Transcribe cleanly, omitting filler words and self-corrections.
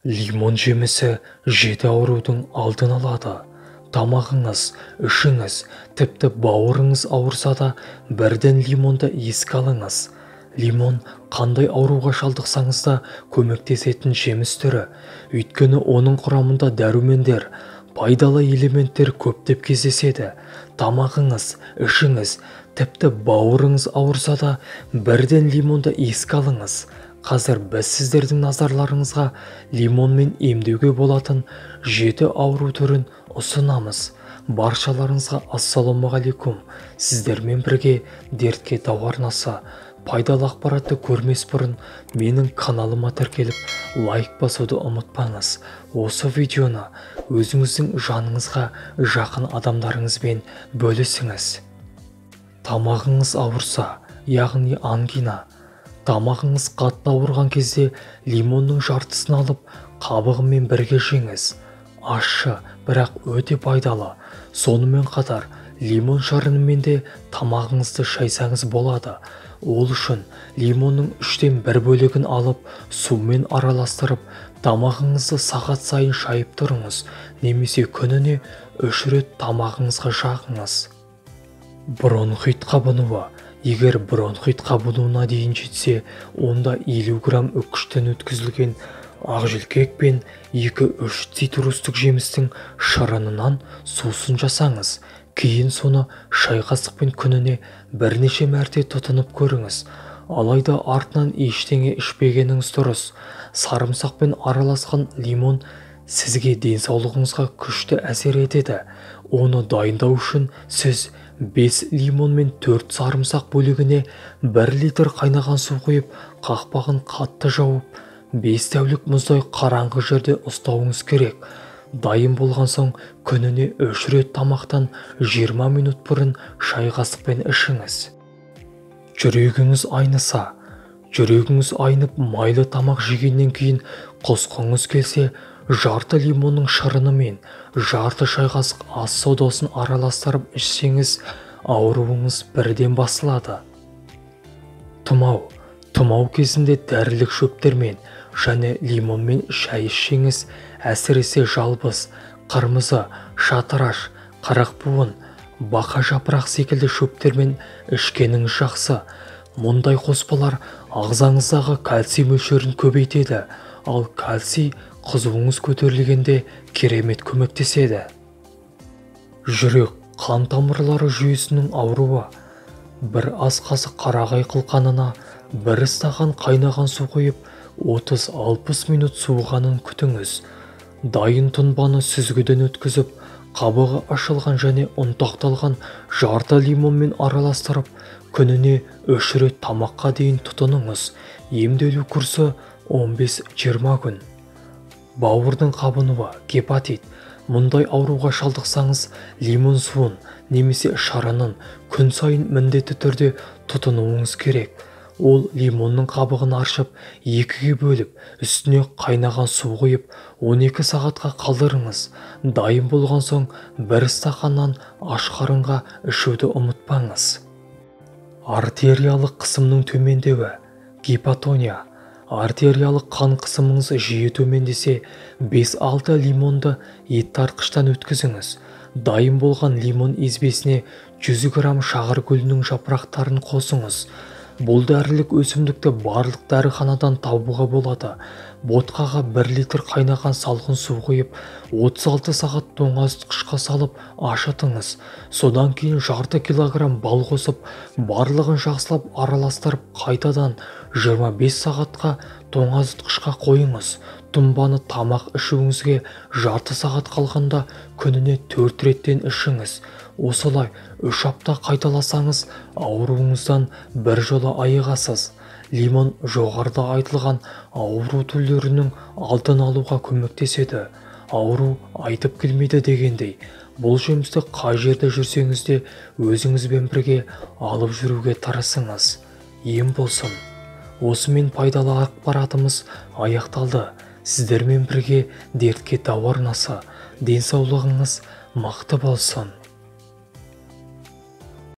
Лимон жемісі 7 аурудың алдын алады. Тамағыңыз, ішіңіз, тіпті бауырыңыз ауырса да бірден лимонды еске алыңыз. Лимон қандай ауруға шалдықсаңыз да көмектесетін жеміс түрі. Өйткені оның құрамында дәрумендер, пайдалы элементтер көптеп кездеседі. Тамағыңыз, ішіңіз, тіпті бауырыңыз ауырса да бірден лимонды еске алыңыз. Қазір біз сіздердің назарларыңызға лимонмен емдеуге болатын 7 ауру түрін ұсынамыз. Баршаларыңызға ассалаумағалейкум. Сіздермен бірге дертке дауа арнасы. Пайдалы ақпаратты көрмес бұрын менің каналыма тіркеліп лайк басуды ұмытпаңыз. Осы видеоны өзіңіздің жаныңызға жақын адамдарыңызбен бөлісіңіз. Тамағыңыз ауырса, яғни ангина. Тамағыңыз қатты ауырған кезде лимонның жартысын алып қабығымен бірге жеңіз. Ащы, бірақ өте пайдалы. Сонымен қатар лимон шырынымен де тамағыңызды шайсаңыз болады. Ол үшін лимонның 3-тен 1 бөлігін алып сумен араластырып тамағыңызды сағат сайын шайып тұрыңыз, немесе күніне 3 рет тамағыңызға жағыңыз. Бронхит қабынуы. Егер бронхит қабынуына дейін жетсе, онда 50 грамм үккіштен өткізілген ақжілкек пен 2-3 цитрустық жемістің шырынынан сусын жасаңыз. Кейін соны шай қасықпен күніне бірнеше мәрте тұтынып көріңіз. Алайда артынан ештеңе ішпегеніңіз дұрыс. Сарымсақпен араласқан лимон сізге денсаулығыңызға күшті әсер етеді. Оны дайындау үшін сіз 5 лимон мен 4 сарымсақ бөлігіне 1 литр қайнаған су құйып, қақпағын қатты жауып, 5 тәулік мұздай қараңғы жерде ұстауыңыз керек. Дайын болған соң күніне 3 рет тамақтан 20 минут бұрын шай қасықпен ішіңіз. Жүрегіңіз айныса. Жүрегіңіз айнып майлы тамақ жегеннен кейін құсқыңыз келсе, жарты лимонның шырыны мен жарты шай қасық ас содасын араластырып ішсеңіз, ауруыңыз бірден басылады. Тұмау. Тұмау кезінде дәрілік шөптермен және лимонмен шай ішсеңіз, әсіресе жалбыз, қырмызы, шатыраш, қырықбуын, бақа жапырақ секілді шөптермен ішкеніңіз жақсы. Мұндай қоспалар ағзаңыздағы кальций мөлшерін көбейтеді, ал кальций қызуыңыз көтерілгенде керемет көмектеседі. Жүрек, қан тамырлары жүйесінің ауруы. 1 ас қасық қарағай қылқанына 1 стақан қайнаған су құйып, 30-60 минут суығанын күтіңіз. Дайын тұнбаны сүзгіден өткізіп, қабығы ашылған және ұнтақталған жарты лимонмен араластырып, күніне 3 рет тамаққа дейін тұтыныңыз. Емделу курсы 15-20 күн. Бауырдың қабынуы, гепатит. Мұндай ауруға шалдықсаңыз, лимон суын немесе шырынын күн сайын міндетті түрде тұтынуыңыз керек. Ол лимонның қабығын аршып, 2-ге бөліп, үстіне қайнаған су құйып, 12 сағатқа қалдырыңыз. Дайын болған соң 1 стақаннан аш қарынға ішуді ұмытпаңыз. Артериялық қысымның төмендеуі, гипотония. Артериялық қан қысымыңыз жиі төмендесе, 5-6 лимонды еттартқыштан өткізіңіз. Дайын болған лимон езбесіне 100 грамм шағыр гүлінің жапырақтарын қосыңыз. Бұл дәрілік өсімдікті барлық дәріханадан табуға болады. Ботқаға 1 литр қайнаған салқын су құйып, 36 сағат тоңазытқышқа салып ашытыңыз. Содан кейін жарты килограмм бал қосып, барлығын жақсылап араластырып, қайтадан 25 сағатқа тоңазытқышқа қойыңыз. Тұнбаны тамақ ішуіңізге жарты сағат қалғанда күніне 4 реттен ішіңіз. Осылай 3 апта қайталасаңыз, ауруыңыздан бір жолы айығасыз. Лимон жоғарыда айтылған ауру түрлерінің алдын алуға көмектеседі. Ауру айтып келмейді дегендей. Бұл жемісті қай жерде жүрсеңіз де өзіңізбен бірге алып жүруге тырысыңыз. Ем болсын. Осымен пайдалы ақпаратымыз аяқталды. Сіздермен бірге дертке дауа арнасы. Денсаулығыңыз мықты болсын.